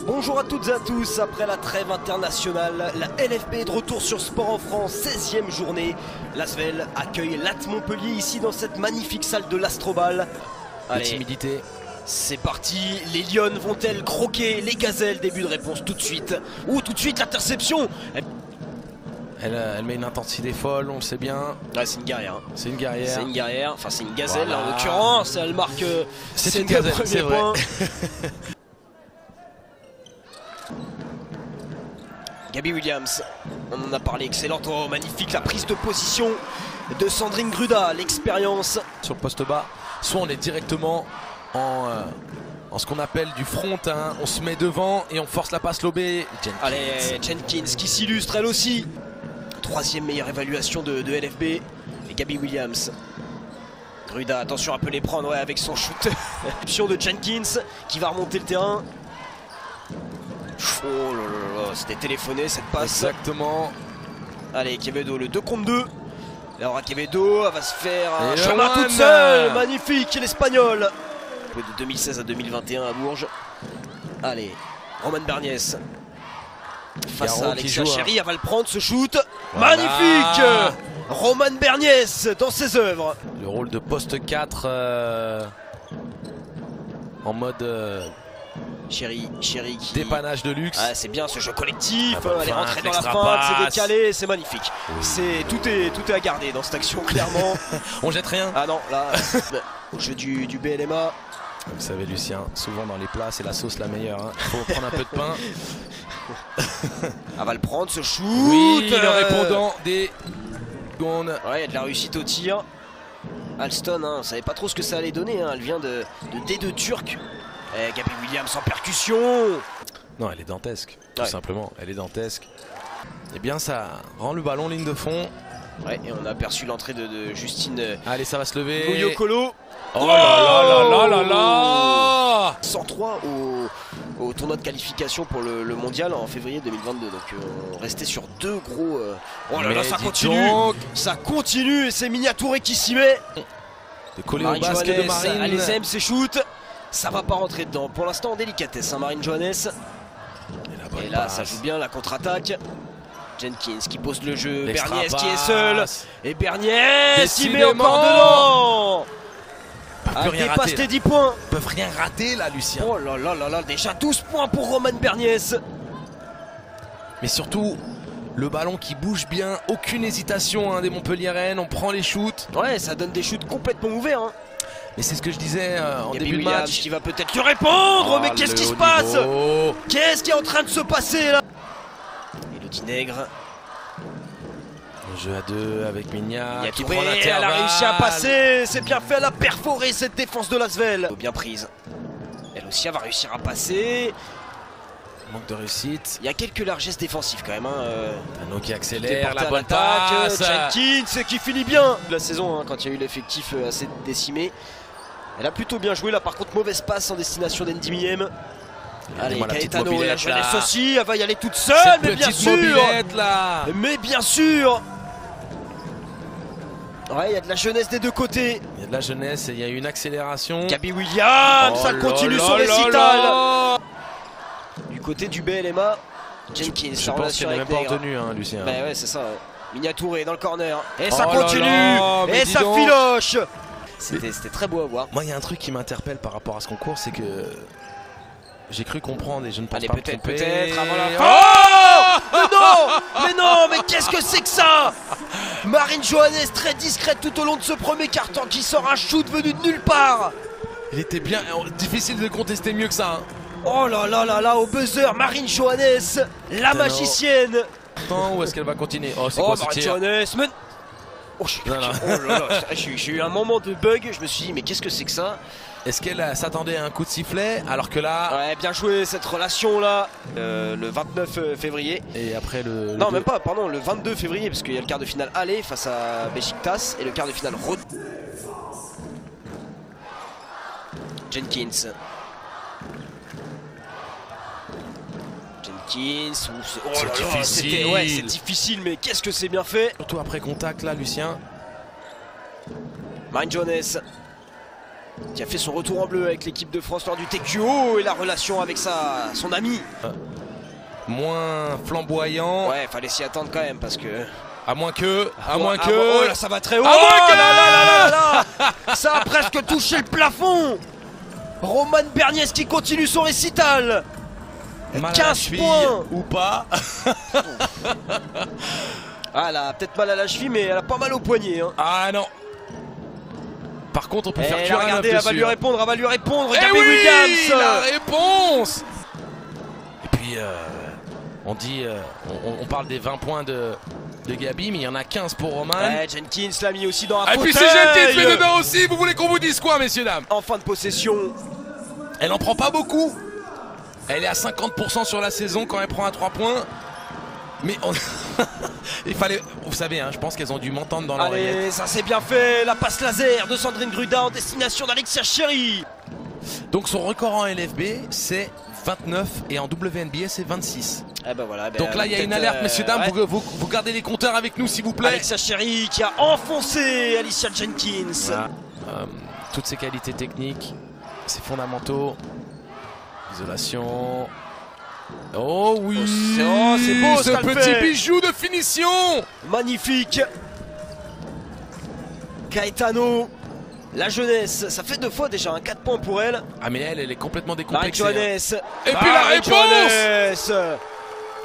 Bonjour à toutes et à tous, après la trêve internationale, la LFP est de retour sur Sport en France, 16e journée. L'Asvel accueille l'AT Montpellier ici dans cette magnifique salle de l'Astrobal. Allez, timidité. C'est parti, les Lionnes vont-elles croquer les gazelles? Début de réponse tout de suite. Oh, tout de suite l'interception. Elle met une intensité folle, on le sait bien. Ouais, c'est une guerrière. C'est une guerrière. C'est une guerrière, enfin c'est une gazelle voilà. En l'occurrence. Elle marque c'est une gazelle, c'est vrai. Gabby Williams, on en a parlé, excellente, oh, magnifique la prise de position de Sandrine Gruda, l'expérience. Sur le poste bas, soit on est directement en ce qu'on appelle du front, hein. On se met devant et on force la passe lobée. Allez, Jenkins qui s'illustre elle aussi. Troisième meilleure évaluation de LFB. Et Gabby Williams. Gruda, attention à peu les prendre ouais, avec son shoot. Option de Jenkins qui va remonter le terrain. Oh là là, c'était téléphoné cette passe. Exactement. Allez, Quevedo, le 2 contre 2. Laura Quevedo, elle va se faire un et chemin toute seule. Magnifique, l'Espagnol. De 2016 à 2021 à Bourges. Allez, Romane Berniès. Face à Alexia Chéry, elle va le prendre ce shoot. Voilà. Magnifique Romane Berniès dans ses œuvres. Le rôle de poste 4 en mode... Chéry qui... dépannage de luxe. Ah, c'est bien ce jeu collectif, elle est rentrée dans la feinte, c'est décalé, c'est magnifique. Oui. Tout est à garder dans cette action, clairement. On jette rien. Ah non, là, au jeu du BLMA. Vous savez Lucien, souvent dans les plats c'est la sauce la meilleure, hein. Faut prendre un peu de pain. Elle va le prendre ce shoot. Oui, le répondant des secondes. Ouais, il y a de la réussite au tir. Alston, hein, on savait pas trop ce que ça allait donner, hein. Elle vient de D2 turc. Et Gabby Williams en percussion. Non, elle est dantesque, tout simplement, elle est dantesque. Et bien ça rend le ballon ligne de fond. Ouais, et on a aperçu l'entrée de Justine. Allez, ça va se lever. Mouyokolo. Oh là là là là là. 103 au tournoi de qualification pour le mondial en février 2022. Donc on restait sur deux gros... Oh là là, ça continue. Ça continue et c'est Miniatouré qui s'y met. De coller au basket de Marine. Allez, aime ses shoots. Ça va pas rentrer dedans. Pour l'instant en délicatesse, hein, Marine Johannes. Et là, ça joue bien la contre-attaque. Jenkins qui pose le jeu. Berniès qui est seul. Et Berniès il met encore dedans. Elle dépasse tes 10 points. Ils peuvent rien rater là, Lucien. Oh là là là là, déjà 12 points pour Romane Berniès. Mais surtout, le ballon qui bouge bien. Aucune hésitation hein, des Montpelliéraines. On prend les shoots. Ouais, ça donne des shoots complètement ouverts. Hein. Mais c'est ce que je disais en début de Williams match. Qui va peut-être lui répondre. Mais qu'est-ce qui se passe? Qu'est-ce qui est en train de se passer là? Elodie Nègre. Le jeu à deux avec Mignac qui prend l'intervalle. Elle a réussi à passer. C'est bien fait. Elle a perforé cette défense de l'Asvel. Bien prise. Elle aussi elle va réussir à passer. Manque de réussite. Il y a quelques largesses défensives quand même. Tano qui accélère la bonne passe. Jenkins qui finit bien la saison hein, quand il y a eu l'effectif assez décimé. Elle a plutôt bien joué là. Par contre mauvaise passe en destination d'Andy Miem. Allez, Caetano, la jeunesse aussi, elle va y aller toute seule, mais bien sûr. Là. Mais bien sûr. Ouais, il y a de la jeunesse des deux côtés. Il y a de la jeunesse et il y a une accélération. Gabby Williams, ça continue son récital. Du côté du BLMA, Jenkins, je pense qu'elle n'est même pas retenue, hein, Lucien. Bah ouais, c'est ça. Miniatouré dans le corner. Et ça continue. Et ça filoche. C'était très beau à voir. Moi, il y a un truc qui m'interpelle par rapport à ce concours, c'est que j'ai cru comprendre et je ne pense pas me tromper. Peut-être avant la... Oh mais non, mais qu'est-ce que c'est que ça? Marine Johannes très discrète tout au long de ce premier quart-temps qui sort un shoot venu de nulle part. Il était bien, difficile de contester mieux que ça. Hein. Oh là là là là, au buzzer, Marine Johannes, la magicienne. Où est-ce qu'elle va continuer? Oh, c'est quoi ce Marine tir? Johannes, mais... Oh, j'ai eu un moment de bug, je me suis dit mais qu'est-ce que c'est que ça? Est-ce qu'elle s'attendait à un coup de sifflet alors que là... Ouais, bien joué cette relation là, le 29 février. Et après le... Non, même pas, pardon, le 22 février parce qu'il y a le quart de finale aller face à Beşiktaş et le quart de finale Jenkins. Oh c'est difficile. Ouais, c'est difficile, mais qu'est-ce que c'est bien fait. Surtout après contact là, Lucien. Marine Johannes. qui a fait son retour en bleu avec l'équipe de France lors du TQO et la relation avec son ami. Moins flamboyant. Ouais, fallait s'y attendre quand même parce que... À moins que... Oh là, ça va très haut. À moins que... là, ça a presque touché le plafond. Roman Berniès qui continue son récital. 15 points ou pas. Ah, elle a peut-être mal à la cheville, mais elle a pas mal au poignet. Hein. Ah non. Par contre, on peut faire cuire regardez, elle va lui répondre, Et Gabby oui, Williams. la réponse. Et puis, on dit, on parle des 20 points de Gabi, mais il y en a 15 pour Roman. Ouais, Jenkins l'a mis aussi dans un fauteuil. Et puis si Jenkins met dedans aussi, vous voulez qu'on vous dise quoi, messieurs, dames? En fin de possession. Elle en prend pas beaucoup. Elle est à 50% sur la saison quand elle prend à 3 points. Mais il fallait, vous savez, hein, je pense qu'elles ont dû m'entendre dans l'oreillette. Allez, ça c'est bien fait. La passe laser de Sandrine Gruda en destination d'Alexia Chéry. Donc son record en LFB, c'est 29 et en WNBA, c'est 26. Eh ben voilà, donc là, il y a une alerte, messieurs, dames. Ouais. Vous gardez les compteurs avec nous, s'il vous plaît. Alexia Chéry qui a enfoncé Alicia Jenkins. Voilà. Toutes ses qualités techniques, ses fondamentaux. Isolation. Oh oui, c'est beau ce petit bijou de finition. Magnifique. Gaetano, la jeunesse, ça fait 2 fois déjà, 4 points pour elle. Ah mais elle est complètement décomplexée. Marie-Joannès. Et puis la réponse.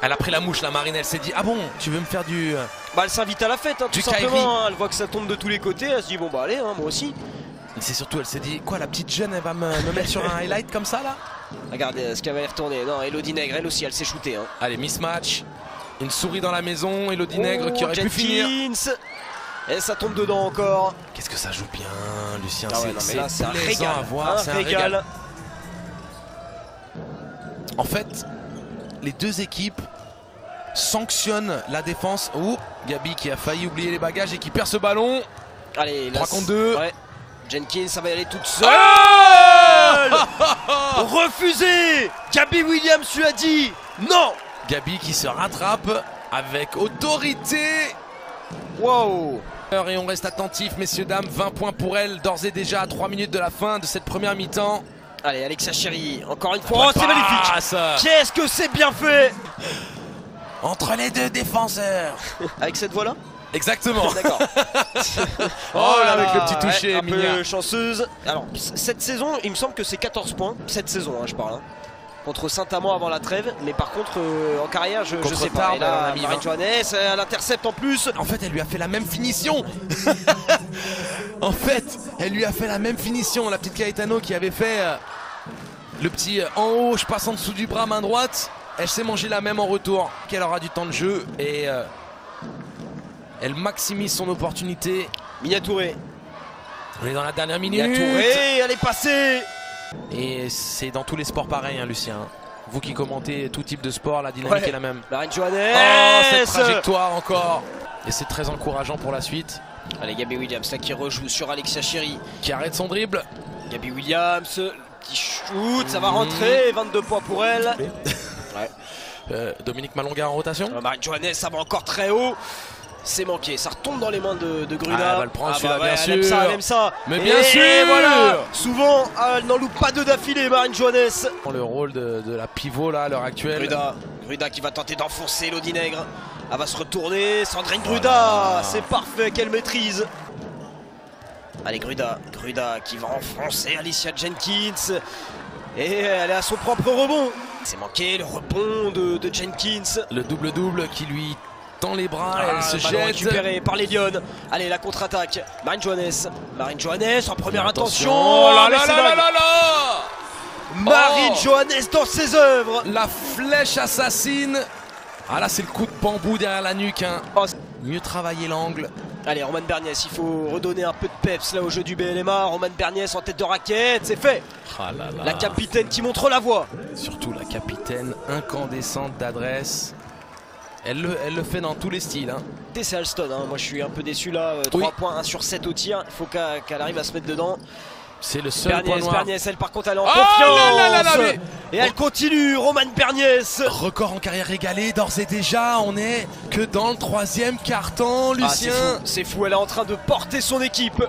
Elle a pris la mouche, la Marine, elle s'est dit, ah bon, tu veux me faire du... Bah elle s'invite à la fête, hein, tout simplement, hein. Elle voit que ça tombe de tous les côtés, elle se dit, bon bah allez, hein, moi aussi. C'est surtout, elle s'est dit, quoi, la petite jeune, elle va me mettre sur un highlight comme ça là? Regardez ce qu'elle va y retourner. Non, Elodie Nègre, elle aussi, elle s'est shootée. Hein. Allez, mismatch. Une souris dans la maison. Elodie Nègre qui aurait pu finir. Et ça tombe dedans encore. Qu'est-ce que ça joue bien, Lucien. C'est un régal à voir. C'est un régal. En fait, les deux équipes sanctionnent la défense. Oh, Gabi qui a failli oublier les bagages et qui perd ce ballon. Allez, 3 contre 2. Ouais. Jenkins, ça va y aller toute seule. Refusé. Gabi Williams lui a dit non. Gabi qui se rattrape avec autorité. Wow. Et on reste attentif, messieurs, dames. 20 points pour elle, d'ores et déjà à 3 minutes de la fin de cette première mi-temps. Allez, Alexia Chéry, encore une fois. Oh, c'est magnifique. Qu'est-ce que c'est bien fait. Entre les deux défenseurs. Avec cette voix-là. Exactement. D'accord. Oh là, avec le petit toucher, un peu chanceuse. Alors, cette saison, il me semble que c'est 14 points. Cette saison, hein, je parle. Hein. Contre Saint-Amand avant la trêve. Mais par contre, en carrière, je sais pas. Et là, Marie-Joannès, elle intercepte en plus. En fait, elle lui a fait la même finition. En fait, elle lui a fait la même finition. La petite Gaetano qui avait fait le petit en haut, je passe en dessous du bras, main droite. Elle s'est mangée la même en retour. Qu'elle aura du temps de jeu. Et... elle maximise son opportunité. Mia Touré. On est dans la dernière minute. Mia Touré, elle est passée. Et c'est dans tous les sports pareil, hein, Lucien. Vous qui commentez tout type de sport, la dynamique est la même. Marie-Joannès. Oh, cette trajectoire encore. Et c'est très encourageant pour la suite. Allez, Gabi Williams là qui rejoue sur Alexia Chéry. Qui arrête son dribble. Gabi Williams, qui shoot, ça va rentrer. 22 points pour elle. Ouais. Dominique Malonga en rotation. Marie-Joannès, ça va encore très haut. C'est manqué, ça retombe dans les mains de Gruda. Ah, elle va le prendre celui-là, bien sûr. Elle aime ça. Mais bien sûr. Voilà. Souvent, elle n'en loupe pas 2 d'affilée, Marie-Joannès. Le rôle de la pivot là à l'heure actuelle. Gruda qui va tenter d'enfoncer Elodie Nègre. Elle va se retourner. Sandrine Gruda, c'est parfait, qu'elle maîtrise. Allez, Gruda qui va enfoncer Alicia Jenkins. Et elle est à son propre rebond. C'est manqué le rebond de Jenkins. Le double-double qui lui tend les bras, elle se jette. Récupéré par les Lyon. Allez, la contre-attaque. Marie-Joannès en première intention. Oh là là là là là. Marie-Joannès dans ses œuvres. La flèche assassine. Ah là, c'est le coup de bambou derrière la nuque. Hein. Mieux travailler l'angle. Allez, Roman Berniès, il faut redonner un peu de peps là au jeu du BLMA. Roman Berniès en tête de raquette, c'est fait. Ah là là. La capitaine qui montre la voie. Surtout la capitaine incandescente d'adresse. Elle le fait dans tous les styles. Hein. C'est Alston, hein. Moi je suis un peu déçu là. 3 points, 1 sur 7 au tir. Il faut qu'elle arrive à se mettre dedans. C'est le seul point noir. Berniès, elle par contre elle est en confiance. Et elle continue, Roman Berniès. Record en carrière égalée, d'ores et déjà. On est que dans le 3e quart-temps, Lucien. C'est fou, elle est en train de porter son équipe.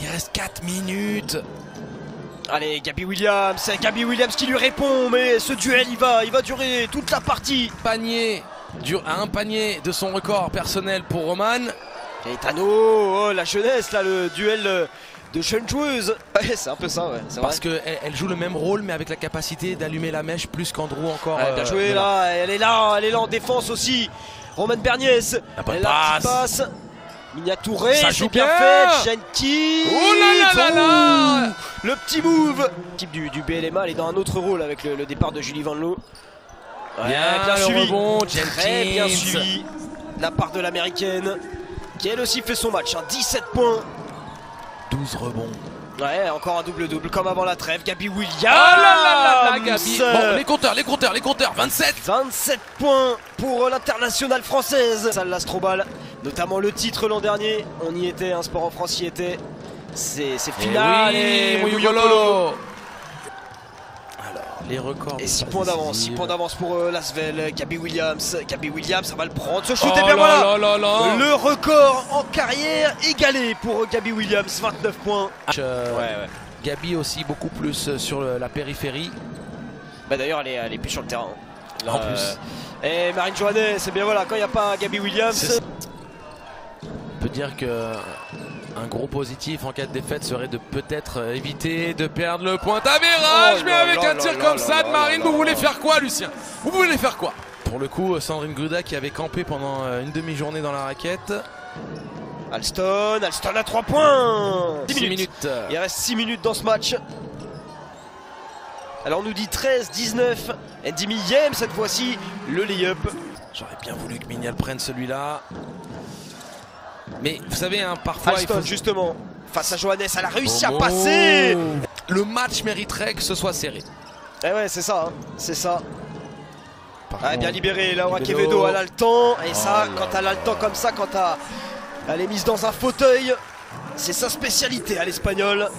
Il reste 4 minutes. Allez, Gabby Williams qui lui répond, mais ce duel il va durer toute la partie. Panier, un panier de son record personnel pour Roman. Gaetano, oh, la jeunesse là, le duel de jeunes joueuses. Ouais, c'est un peu ça, ouais. Parce qu'elle joue le même rôle, mais avec la capacité d'allumer la mèche plus qu'Andrew encore. Ouais, bien joué là, elle est là en défense aussi. Roman Berniès, elle a la passe. Miniatouré, c'est bien fait. Jenkins. Oh là là là là. Le petit move. L'équipe du BLMA, elle est dans un autre rôle avec le départ de Julie Van Loo. Ouais, bien suivi. Rebond, très bien suivi de la part de l'américaine, qui elle aussi fait son match. 17 points. 12 rebonds. Ouais, encore un double-double comme avant la trêve. Gabby Williams. Oh là là là, Gabby. Bon, les compteurs. 27 points pour l'internationale française. Salle l'Astrobal, notamment le titre l'an dernier. On y était, un sport en France y était. C'est final. Et oui, Alors, les records. Et 6 points d'avance pour l'Asvel. Gabby Williams, ça va le prendre. Ce shoot, et bien voilà. Le record en carrière égalé pour Gabby Williams, 29 points. Gabby aussi beaucoup plus sur la périphérie. Bah d'ailleurs elle est plus sur le terrain. Là, en plus. Et Marine Johannes, c'est bien voilà, quand il n'y a pas Gabby Williams. On peut dire que un gros positif en cas de défaite serait de peut-être éviter de perdre le point d'avérage. Mais avec un tir comme ça de Marine, vous voulez faire quoi, Lucien? Vous voulez faire quoi? Pour le coup, Sandrine Gruda qui avait campé pendant une demi-journée dans la raquette. Alston à 3 points. 6 minutes. Il reste 6 minutes dans ce match. Alors on nous dit 13, 19, et 10 millième cette fois-ci, le lay-up. J'aurais bien voulu que Mignal prenne celui-là. Mais vous savez, hein, parfois Alston justement, face à Johannes, elle a réussi à passer. Le match mériterait que ce soit serré. Eh ouais, c'est ça, hein. C'est ça. Bien libéré, Laura Quevedo, elle a le temps. Et ça, quand elle a le temps comme ça, quand elle est mise dans un fauteuil, c'est sa spécialité à l'espagnol.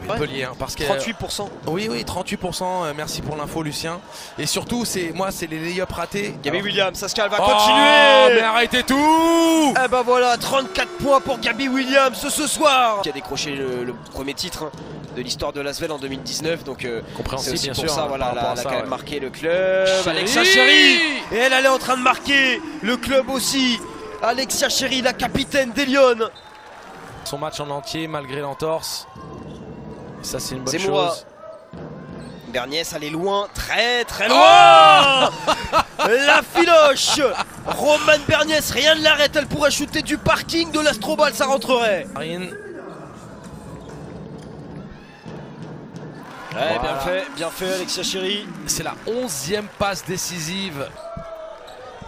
Montpellier, hein, parce que 38%. Oui, 38%. Merci pour l'info, Lucien. Et surtout, c'est les lay-ups ratés. Gabby Williams, Saskia, elle va continuer. Mais arrêtez tout. Et ben voilà, 34 points pour Gabby Williams ce soir. Qui a décroché le premier titre de l'histoire de l'Asvel en 2019. Donc compréhensible, bien pour sûr. Ça, voilà, elle a quand même marqué le club. Alexia Chéry. Et elle est en train de marquer le club aussi. Alexia Chéry, la capitaine des Lions. Son match en entier malgré l'entorse. Ça, c'est une bonne chose. Berniès, elle est loin, très loin. La filoche. Roman Berniès, rien ne l'arrête. Elle pourrait shooter du parking de l'Astrobal, ça rentrerait. Marine. Ouais, voilà. Bien fait Alexia Chéry. C'est la 11e passe décisive.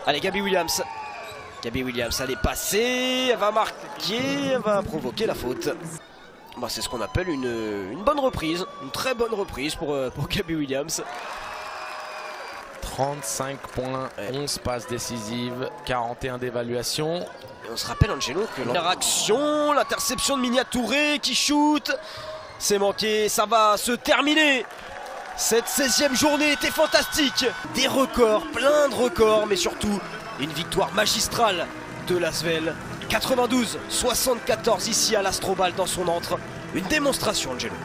Allez, Gabby Williams, elle est passée. Elle va marquer, elle va provoquer la faute. Bah, c'est ce qu'on appelle une bonne reprise, une très bonne reprise pour Gabby Williams. 35 points, 11 passes décisives, 41 d'évaluation. Et on se rappelle, Angelo, que l'interaction, l'interception de Miniatouré qui shoot, c'est manqué, ça va se terminer. Cette 16e journée était fantastique. Des records, plein de records, mais surtout une victoire magistrale de l'Asvel. 92-74 ici à l'Astrobal dans son antre. Une démonstration, Angelo.